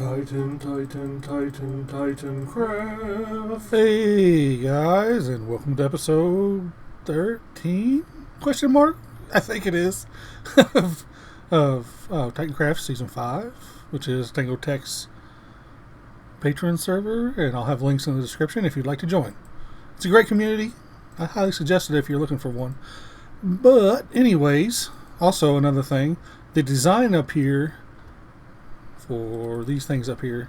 Titancraft. Hey guys, and welcome to episode 13? Question mark? I think it is. of Titancraft Season 5, which is Tango Tech's Patreon server, and I'll have links in the description if you'd like to join. It's a great community. I highly suggest it if you're looking for one. But anyways, also another thing, the design up here for these things up here,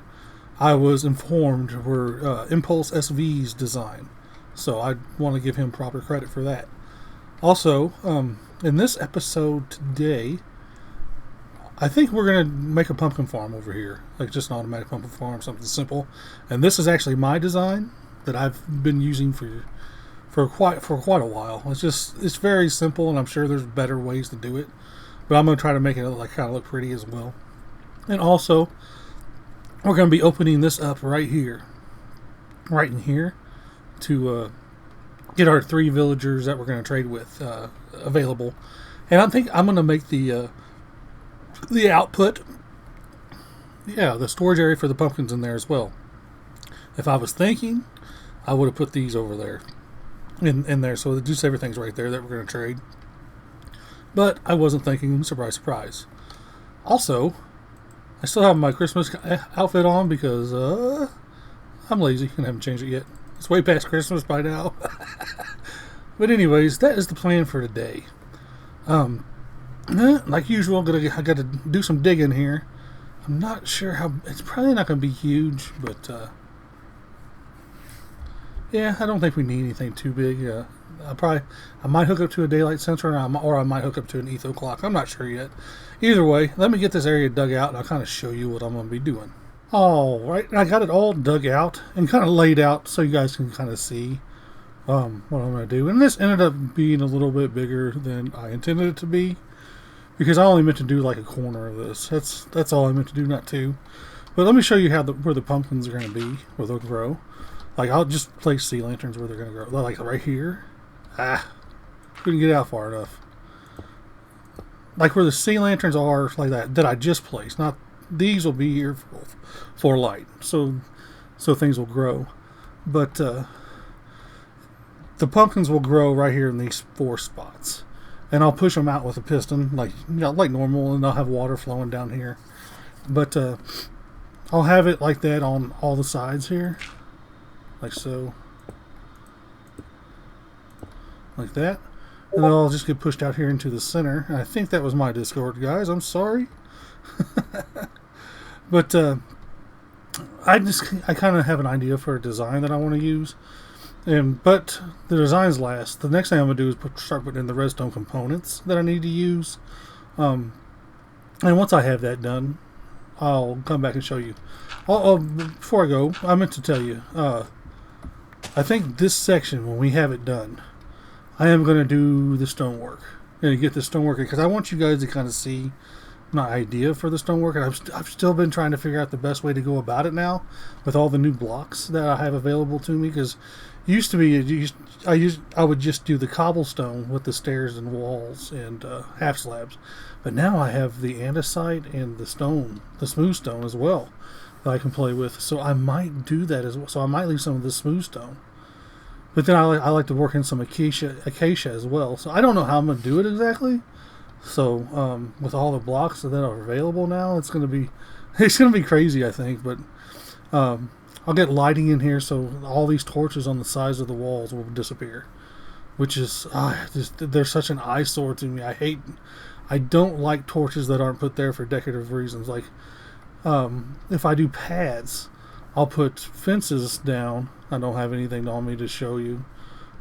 I was informed were Impulse SV's design. So I want to give him proper credit for that. Also, in this episode today, I think we're going to make a pumpkin farm over here. Like just an automatic pumpkin farm, something simple. And this is actually my design that I've been using for quite a while. It's very simple, and I'm sure there's better ways to do it. But I'm going to try to make it kind of look pretty as well. And also, we're going to be opening this up right in here, to get our 3 villagers that we're going to trade with available. And I think I'm going to make the output, the storage area for the pumpkins in there as well. If I was thinking, I would have put these over there, in there, so just everything's right there that we're going to trade. But I wasn't thinking. Surprise, surprise. Also, I still have my Christmas outfit on because I'm lazy and haven't changed it yet. It's way past Christmas by now. But anyways, that is the plan for today. Like usual, I got to do some digging here. I'm not sure how. It's probably not going to be huge, but yeah, I don't think we need anything too big. I might hook up to a daylight sensor, or I might hook up to an etho clock. I'm not sure yet. Either way, let me get this area dug out, and I'll kind of show you what I'm going to be doing. Alright, I got it all dug out and kind of laid out so you guys can kind of see what I'm going to do. And this ended up being a little bit bigger than I intended it to be, because I only meant to do like a corner of this. That's all I meant to do, not two. But let me show you where the pumpkins are going to be, where they'll grow. Like, I'll just place sea lanterns where they're going to grow. Like right here. Couldn't get out far enough. Like where the sea lanterns are, like that I just placed. Not these will be here for light, so things will grow. But the pumpkins will grow right here in these 4 spots, and I'll push them out with a piston, like normal, and I'll have water flowing down here. But I'll have it like that on all the sides here, like so. Like that. And then I'll just get pushed out here into the center. And I think that was my Discord, guys. I'm sorry. But I kind of have an idea for a design that I want to use. But the designs last. The next thing I'm going to do is start putting in the redstone components that I need to use. And once I have that done, I'll come back and show you. Before I go, I meant to tell you. I think this section, when we have it done, I am going to do the stonework and get the stonework, because I want you guys to kind of see my idea for the stonework, and I've still been trying to figure out the best way to go about it now with all the new blocks that I have available to me. Because used to be I would just do the cobblestone with the stairs and walls and half slabs, but now I have the andesite and the smooth stone as well that I can play with. So I might do that as well. So I might leave some of the smooth stone. But then I like to work in some acacia as well. So I don't know how I'm going to do it exactly. So with all the blocks that are available now, it's going to be crazy, I think. But I'll get lighting in here, so all these torches on the sides of the walls will disappear, which is they're such an eyesore to me. I don't like torches that aren't put there for decorative reasons. Like if I do pads, I'll put fences down. I don't have anything on me to show you.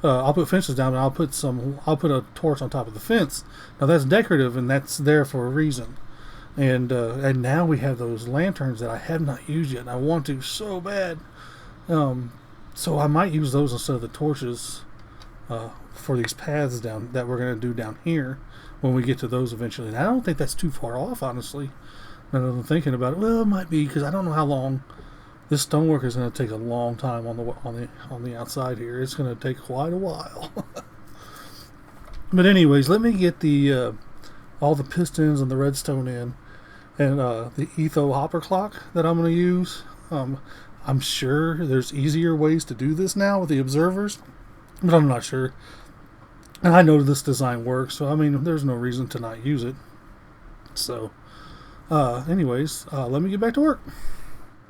I'll put fences down, and I'll put a torch on top of the fence. Now that's decorative, and that's there for a reason. And now we have those lanterns that I have not used yet, and I want to so bad. So I might use those instead of the torches for these paths down that we're going to do down here when we get to those eventually. And I don't think that's too far off, honestly. Now that I'm thinking about it, well, it might be, because I don't know how long. This stonework is going to take a long time on the outside here. It's going to take quite a while. But anyways, let me get the all the pistons and the redstone in. and the etho hopper clock that I'm going to use. I'm sure there's easier ways to do this now with the observers, but I'm not sure. And I know this design works, so I mean, there's no reason to not use it. So, anyways, let me get back to work.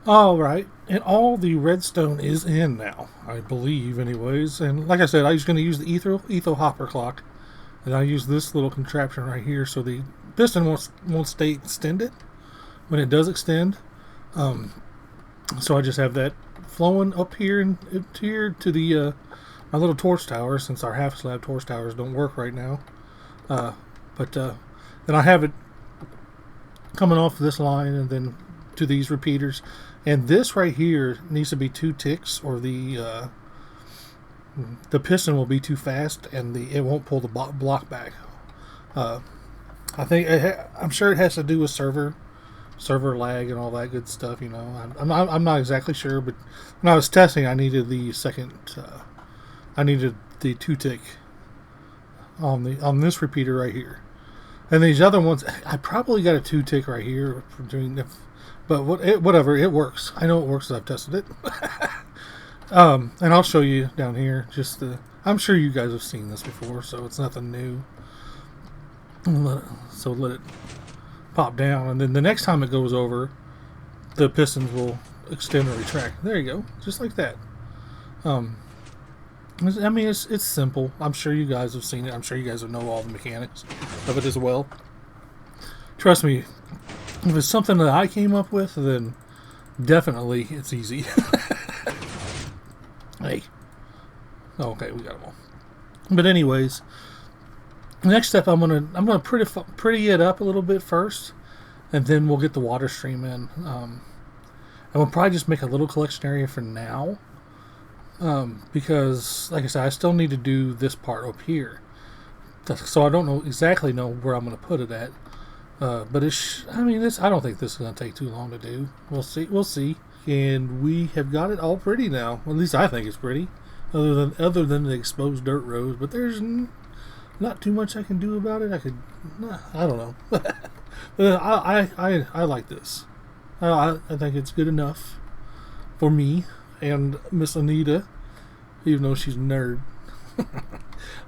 All right, and all the redstone is in now, I believe, anyways. And like I said, I was going to use the etho hopper clock, and I use this little contraption right here, so the piston won't stay extended when it does extend. So I just have that flowing up here and up here to the my little torch tower, since our half slab torch towers don't work right now. But then I have it coming off this line and then to these repeaters. And this right here needs to be 2 ticks, or the piston will be too fast and it won't pull the block back. I'm sure it has to do with server lag and all that good stuff. You know, I'm not exactly sure, but when I was testing, I needed the second. I needed the 2 tick on this repeater right here, and these other ones I probably got a 2 tick right here for doing. But whatever, it works. I know it works. I've tested it. And I'll show you down here. I'm sure you guys have seen this before, so it's nothing new. So let it pop down, and then the next time it goes over, the pistons will extend or retract. There you go, just like that. I mean, it's simple. I'm sure you guys have seen it. I'm sure you guys know all the mechanics of it as well. Trust me, if it's something that I came up with, then definitely it's easy. Hey. Okay, we got them all. But anyways, next step, I'm gonna pretty it up a little bit first, and then we'll get the water stream in. And we'll probably just make a little collection area for now, because, like I said, I still need to do this part up here. So I don't exactly know where I'm gonna put it at. But I don't think this is going to take too long to do. We'll see. And we have got it all pretty now. Well, at least I think it's pretty. Other than the exposed dirt roads. But there's not too much I can do about it. I don't know. But I like this. I think it's good enough for me and Miss Anita, even though she's a nerd.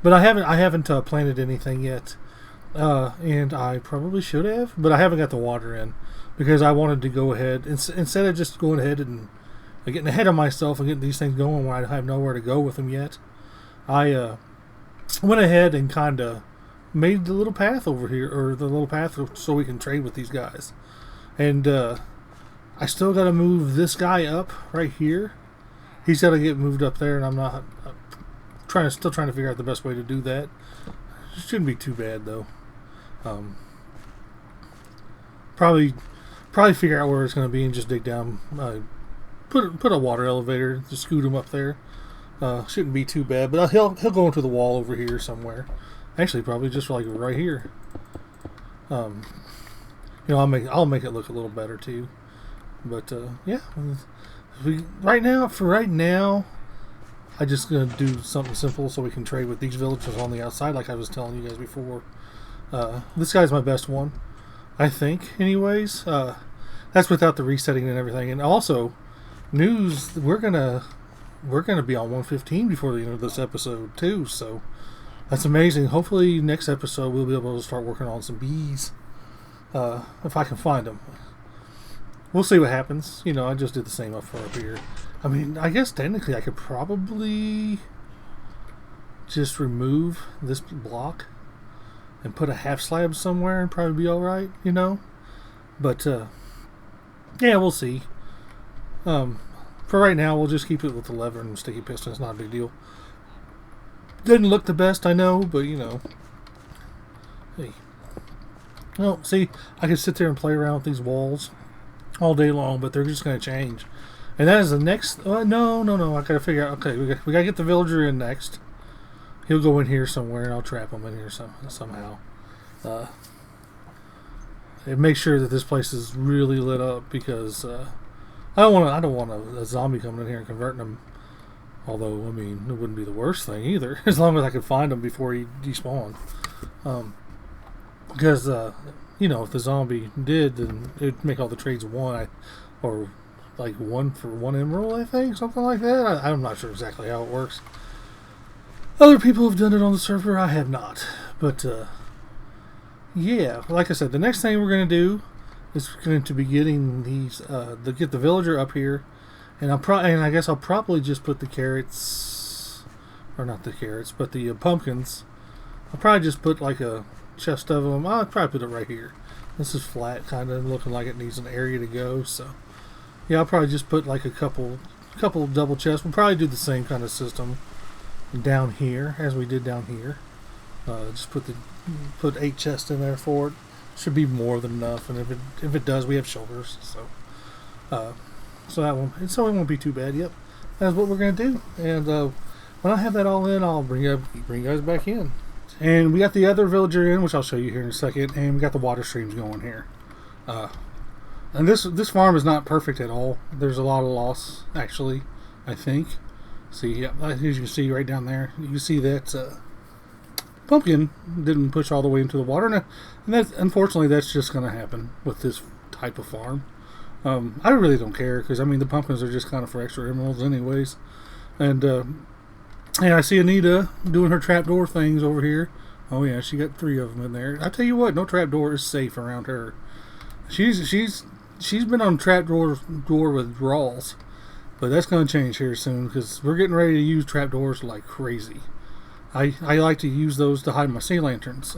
But I haven't planted anything yet. And I probably should have, but I haven't got the water in because I wanted to go ahead instead of just going ahead and getting ahead of myself and getting these things going when I have nowhere to go with them yet. I went ahead and kind of made the little path over here, or the little path so we can trade with these guys. And I still got to move this guy up right here. He's got to get moved up there, and I'm still trying to figure out the best way to do that. It shouldn't be too bad though. Probably figure out where it's going to be and just dig down. Put a water elevator to scoot him up there. Shouldn't be too bad, but he'll go into the wall over here somewhere. Actually, probably just like right here. I'll make it look a little better too. But yeah, right now, I'm just gonna do something simple so we can trade with these villagers on the outside, like I was telling you guys before. This guy's my best one, I think. Anyways, that's without the resetting and everything. And also, news: we're gonna be on 115 before the end of this episode too. So that's amazing. Hopefully, next episode we'll be able to start working on some bees, if I can find them. We'll see what happens. I just did the same up here. I mean, I guess technically I could probably just remove this block and put a half slab somewhere and probably be alright, But, yeah, we'll see. For right now, we'll just keep it with the lever and sticky piston. It's not a big deal. Doesn't look the best, I know, but, Hey. Well, see, I could sit there and play around with these walls all day long, but they're just going to change. And that is the next... no. I got to figure out... Okay, we got to get the villager in next. He'll go in here somewhere, and I'll trap him in here somehow. And make sure that this place is really lit up, because I don't want a zombie coming in here and converting him. Although, I mean, it wouldn't be the worst thing either, as long as I could find him before he despawned. Because you know, if the zombie did, then it'd make all the trades one, or like 1 for 1 emerald, I think, something like that. I'm not sure exactly how it works. Other people have done it on the server. I have not, but yeah, like I said, the next thing we're going to do is going to be getting these, get the villager up here, and I guess I'll probably just put the carrots, or not the carrots, but the pumpkins. I'll probably just put like a chest of them. I'll probably put it right here. This is flat, kind of looking like it needs an area to go. So yeah, I'll probably just put like a couple double chests. We'll probably do the same kind of system down here as we did down here. Just put 8 chests in there for it. Should be more than enough, and if it does, we have shoulders. So that one, it won't be too bad. Yep, that's what we're gonna do. And when I have that all in, I'll bring you guys back in. And we got the other villager in, which I'll show you here in a second. And we got the water streams going here. And this farm is not perfect at all. There's a lot of loss, actually, I think. See, yeah, as you can see right down there, you can see that pumpkin didn't push all the way into the water. And that's, unfortunately, that's just going to happen with this type of farm. I really don't care, because, I mean, the pumpkins are just kind of for extra emeralds anyways. And I see Anita doing her trapdoor things over here. Oh, yeah, she got 3 of them in there. I tell you what, no trapdoor is safe around her. She's been on trapdoor withdrawals, but that's going to change here soon, because we're getting ready to use trapdoors like crazy. I like to use those to hide my sea lanterns.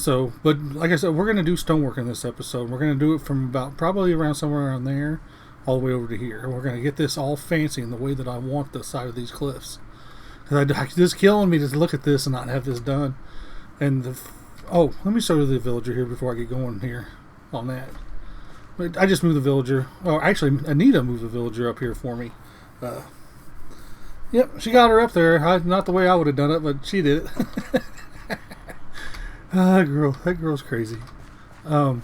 But like I said, we're going to do stonework in this episode. We're going to do it from probably around somewhere around there, all the way over to here. And we're going to get this all fancy in the way that I want the side of these cliffs. It's just killing me to look at this and not have this done. And let me show you the villager here before I get going here on that. But I just moved the villager. Oh, actually, Anita moved the villager up here for me. Yep, she got her up there. Not the way I would have done it, but she did it. That girl's crazy. But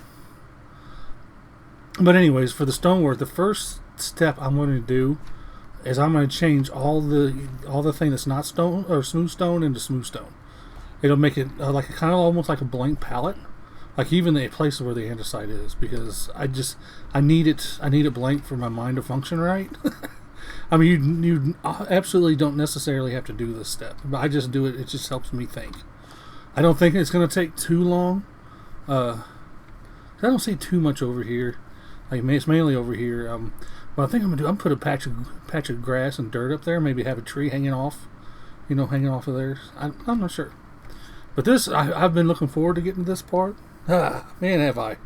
anyways, for the stonework, the first step I'm going to do is I'm going to change all the thing that's not stone or smooth stone into smooth stone. It'll make it like kind of almost like a blank palette, like even the places where the andesite is, because I need it blank for my mind to function right. I mean, you absolutely don't necessarily have to do this step, but I just do it. It just helps me think. I don't think it's going to take too long. I don't see too much over here. Like, it's mainly over here. What I think I'm going to do, I'm going to put a patch of grass and dirt up there. Maybe have a tree hanging off of there. I'm not sure. But this, I've been looking forward to getting to this part. Man, have I.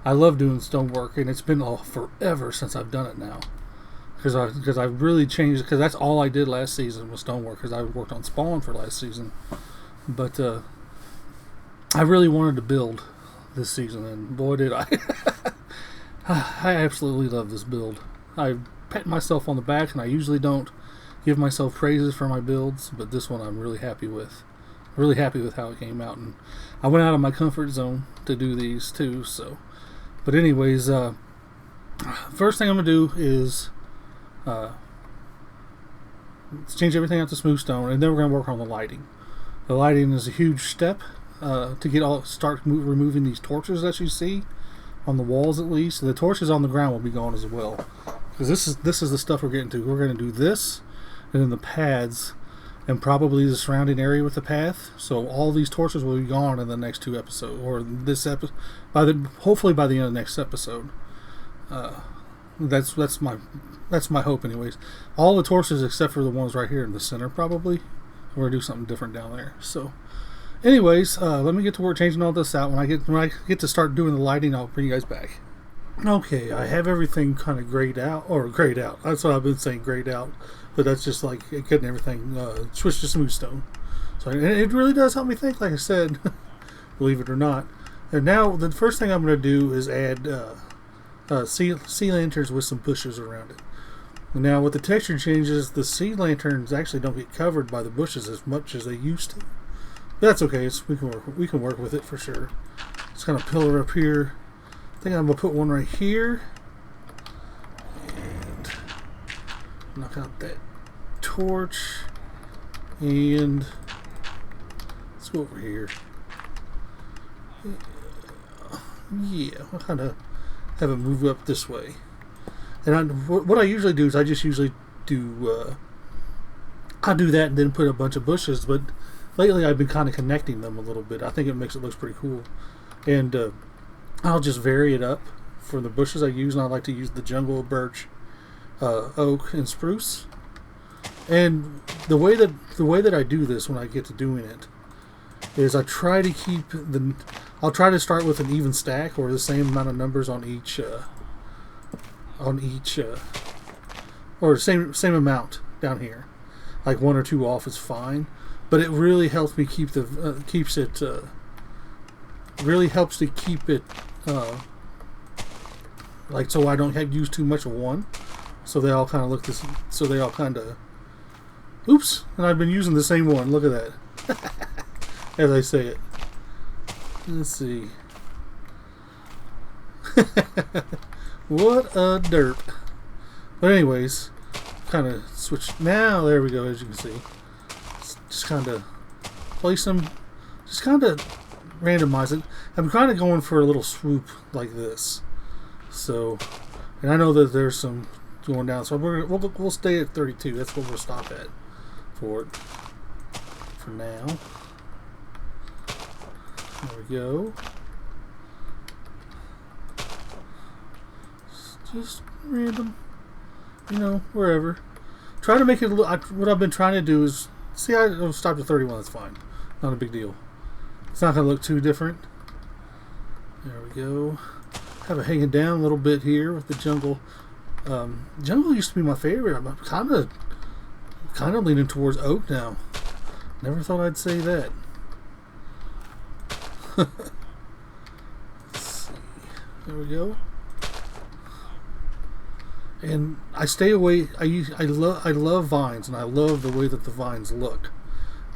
I love doing stonework, and it's been forever since I've done it now. Because I've really changed, because that's all I did last season was stonework, because I worked on Spawn for last season. But I really wanted to build this season, and boy did I. I absolutely love this build. I pat myself on the back, and I usually don't give myself praises for my builds, but this one I'm really happy with. Really happy with how it came out, and I went out of my comfort zone to do these too. So, but anyways, first thing I'm gonna do is let's change everything out to smooth stone, and then we're gonna work on the lighting. The lighting is a huge step to start removing these torches that you see on the walls, at least. The torches on the ground will be gone as well, because this is the stuff we're getting to. We're going to do this, and then the pads, and probably the surrounding area with the path. So all these torches will be gone in the next 2 episodes, or this episode, hopefully by the end of the next episode. That's my hope, anyways. All the torches except for the ones right here in the center, probably. We're gonna do something different down there. So, anyways, let me get to work changing all this out. When I get to start doing the lighting, I'll bring you guys back. Okay, I have everything kind of grayed out. That's what I've been saying, grayed out. But that's just like getting everything switched to smooth stone. So it really does help me think, like I said, believe it or not. And now the first thing I'm going to do is add sea lanterns with some bushes around it. Now with the texture changes, the sea lanterns actually don't get covered by the bushes as much as they used to. But that's okay. We can work with it for sure. Just kind of pillar up here. I think I'm going to put one right here. And knock out that torch. And let's go over here. Yeah, I'll kind of have it move up this way. And what I usually do is I just usually do, I'll do that and then put a bunch of bushes, but lately I've been kind of connecting them a little bit. I think it makes it look pretty cool. And I'll just vary it up for the bushes I use, and I like to use the jungle birch, oak, and spruce. And the way that I do this when I get to doing it is I try to keep I'll try to start with an even stack or the same amount of numbers on each or same amount down here. Like 1 or 2 off is fine, but it really helps me keep really helps to keep it like so I don't have to use too much of one, so they all kind of look this. So they all kind of, oops, and I've been using the same one. Look at that. As I say it. Let's see. What a derp. But anyways, kind of switch. Now there we go. As you can see, just kind of place them. Just kind of randomize it. I'm kind of going for a little swoop like this. So, and I know that there's some going down. So we'll stay at 32. That's what we'll stop at for now. There we go. Just random, wherever. Try to make it a little. What I've been trying to do is see. I'll stop at 31. That's fine. Not a big deal. It's not going to look too different. There we go. Have it hanging down a little bit here with the jungle. Jungle used to be my favorite. I'm kind of leaning towards oak now. Never thought I'd say that. Let's see. There we go. And I stay away. I love vines, and I love the way that the vines look.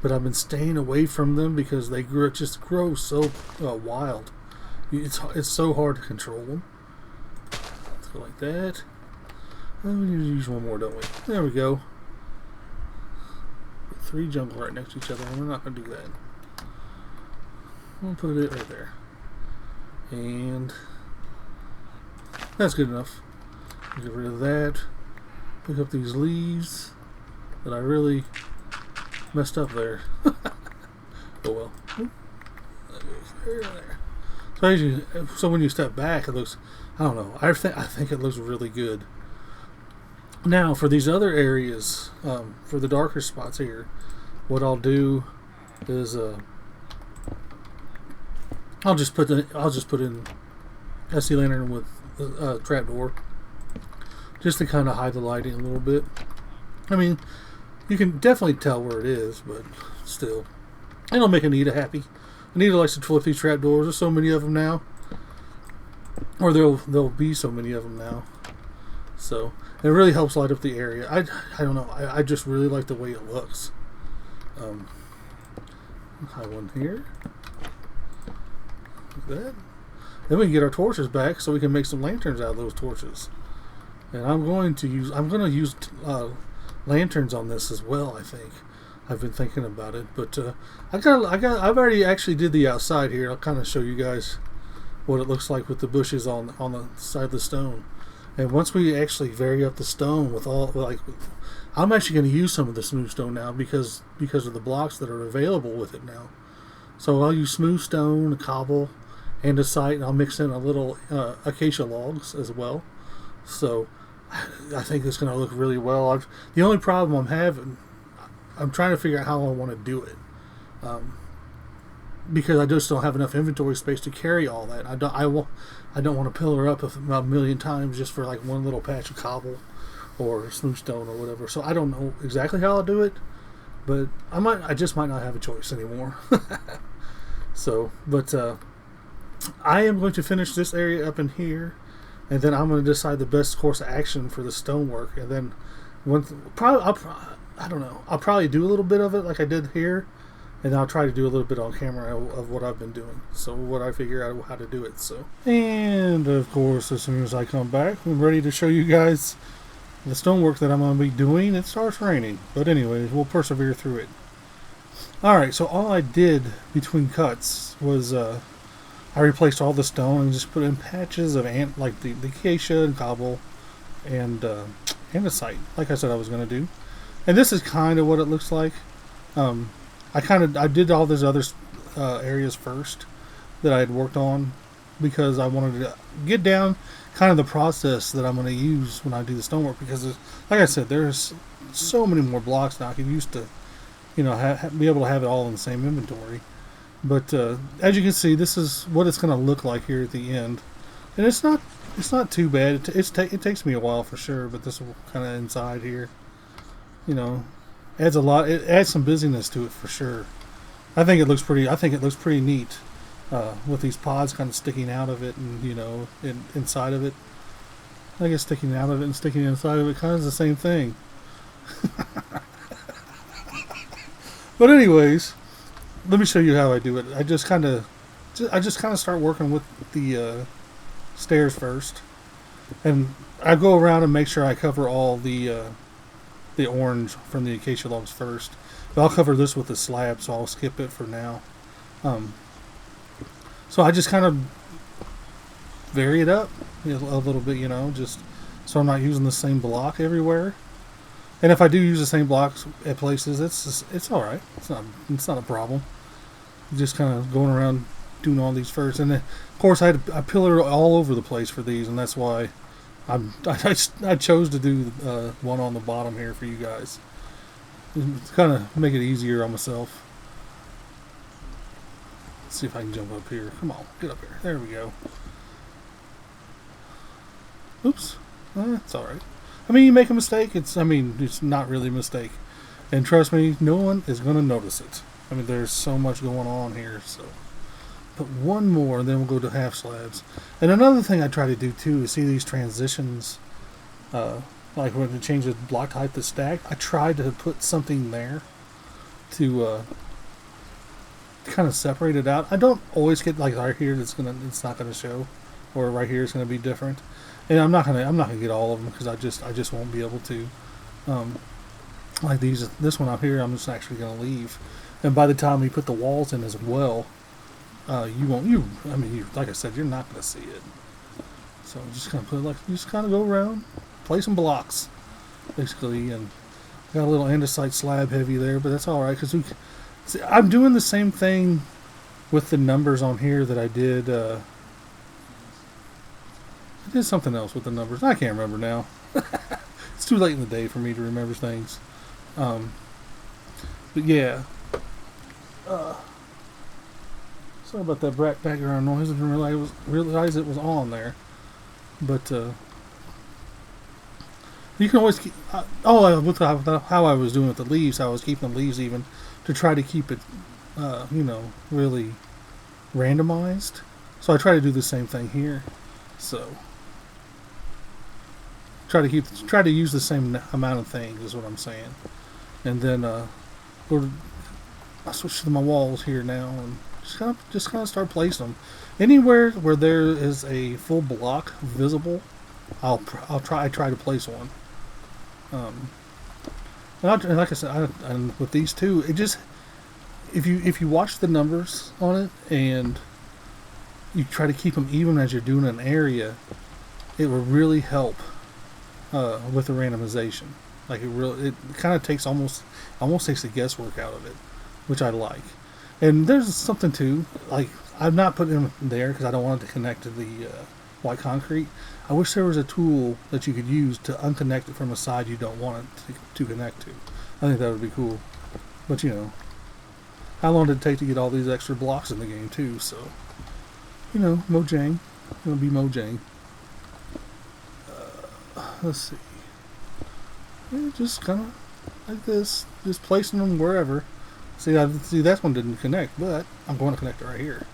But I've been staying away from them because they just grow so wild. It's so hard to control them. Let's go like that. And we need to use one more, don't we? There we go. 3 jungle right next to each other, and we're not going to do that. We'll put it right there. And that's good enough. Get rid of that. Pick up these leaves that I really messed up there. Oh well. There. So when you step back, it looks, I don't know, I think it looks really good. Now for these other areas, for the darker spots here, what I'll do is I'll just put in SC lantern with trapdoor, just to kind of hide the lighting a little bit. I mean, you can definitely tell where it is, but still, it'll make Anita happy. Anita likes to flip these trapdoors. There's so many of them now, or there'll be so many of them now. So it really helps light up the area. I don't know. I just really like the way it looks. High one here. Like that. Then we can get our torches back, so we can make some lanterns out of those torches. And I'm going to use lanterns on this as well. I think I've been thinking about it, but I've already actually did the outside here. I'll kind of show you guys what it looks like with the bushes on the side of the stone. And once we actually vary up the stone with I'm actually going to use some of the smooth stone now because of the blocks that are available with it now. So I'll use smooth stone, a cobble, and a site, and I'll mix in a little acacia logs as well. So I think it's going to look really well. The only problem I'm having, I'm trying to figure out how I want to do it, because I just don't have enough inventory space to carry all that. I don't want to pillar up a million times just for like one little patch of cobble or smooth stone or whatever. So I don't know exactly how I'll do it, but I just might not have a choice anymore. So, but I am going to finish this area up in here, and then I'm going to decide the best course of action for the stonework. And then I don't know. I'll probably do a little bit of it like I did here, and I'll try to do a little bit on camera of what I've been doing. So what I figure out how to do it. So, and of course, as soon as I come back, I'm ready to show you guys the stonework that I'm going to be doing. It starts raining, but anyways, we'll persevere through it. All right. So all I did between cuts was I I replaced all the stone and just put in patches of like the acacia and cobble and andesite, like I said I was going to do. And this is kind of what it looks like. I did all those other areas first that I had worked on because I wanted to get down kind of the process that I'm going to use when I do the stonework. Because, like I said, there's so many more blocks now. I could used to, be able to have it all in the same inventory. But as you can see, this is what it's going to look like here at the end, and it's not too bad. It takes me a while for sure, but this will kind of inside here, adds a lot. It adds some busyness to it for sure. I think it looks pretty neat with these pods kind of sticking out of it, and inside of it. I guess sticking out of it and sticking inside of it kind of is the same thing. But anyways, let me show you how I do it. I just kind of start working with the stairs first, and I go around and make sure I cover all the orange from the acacia logs first. But I'll cover this with the slab, so I'll skip it for now. So I just kind of vary it up a little bit, just so I'm not using the same block everywhere. And if I do use the same blocks at places, it's all right. It's not a problem. Just kind of going around doing all these first, and then of course I pillar all over the place for these, and that's why I chose to do one on the bottom here for you guys. It's kind of make it easier on myself. Let's see if I can jump up here. Come on, get up here. There we go. Oops, it's all right. I mean, you make a mistake. It's not really a mistake, and trust me, no one is going to notice it. I mean, there's so much going on here. So, but one more, and then we'll go to half slabs. And another thing I try to do too is see these transitions. Like when it changes block type to stack, I try to put something there to kind of separate it out. I don't always get like right here. It's not gonna show, or right here it's gonna be different. And I'm not gonna get all of them because I just won't be able to. Like this one out here, I'm just actually gonna leave. And by the time we put the walls in as well, like I said, you're not gonna see it. So I'm just gonna just kind of go around, play some blocks, basically, and got a little andesite slab heavy there, but that's all right because I'm doing the same thing with the numbers on here that I did. I did something else with the numbers. I can't remember now. It's too late in the day for me to remember things. But yeah. Sorry about that background noise. I didn't realize it was on there. But you can always keep. With how I was doing with the leaves, I was keeping the leaves even to try to keep it, really randomized. So I try to do the same thing here. So try to use the same amount of things is what I'm saying. And then I switch to my walls here now and just kind of start placing them anywhere where there is a full block visible. I try to place one. And like I said, and with these two, it just if you watch the numbers on it and you try to keep them even as you're doing an area, it will really help with the randomization. Like it kind of takes almost takes the guesswork out of it, which I like. And there's something too, like I'm not putting them there because I don't want it to connect to the white concrete. I wish there was a tool that you could use to unconnect it from a side you don't want it to connect to. I think that would be cool. But how long did it take to get all these extra blocks in the game too? So, Mojang. It'll be Mojang. Let's see. Yeah, just kind of like this, just placing them wherever. See, that one didn't connect, but I'm going to connect it right here.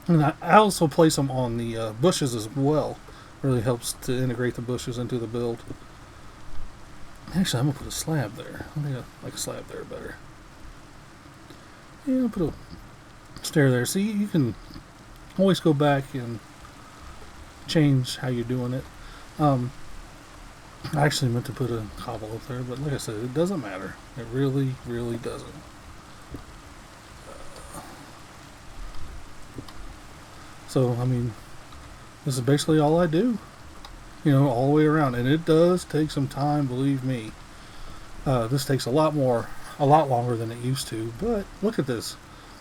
And I also place them on the bushes as well. Really helps to integrate the bushes into the build. Actually, I'm going to put a slab there. I think I like a slab there better. Yeah, I'll put a stair there. See, you can always go back and change how you're doing it. I actually meant to put a cobble up there, but like I said, it doesn't matter. It really, really doesn't. So, I mean, this is basically all I do, all the way around. And it does take some time, believe me. This takes a lot longer than it used to. But look at this.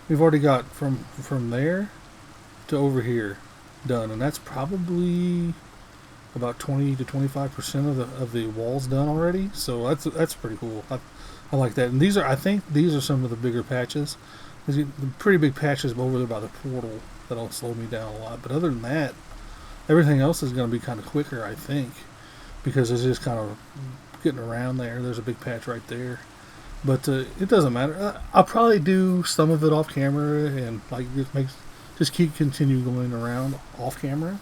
We've already got from there to over here done. And that's probably about 20 to 25% of the walls done already. So that's pretty cool. I like that. And I think these are some of the bigger patches. There's the pretty big patches over there by the portal that'll slow me down a lot. But other than that, everything else is going to be kind of quicker, I think, because it's just kind of getting around there. There's a big patch right there. But it doesn't matter. I'll probably do some of it off camera and just continue going around off camera.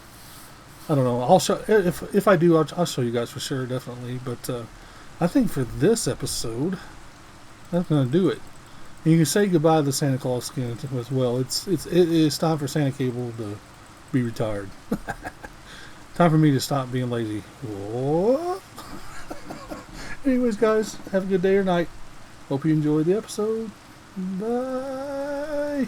I don't know. I'll show if I do. I'll show you guys for sure, definitely. But I think for this episode, that's gonna do it. And you can say goodbye to the Santa Claus skin as well. It is time for Santa Caable to be retired. Time for me to stop being lazy. Anyways, guys, have a good day or night. Hope you enjoyed the episode. Bye.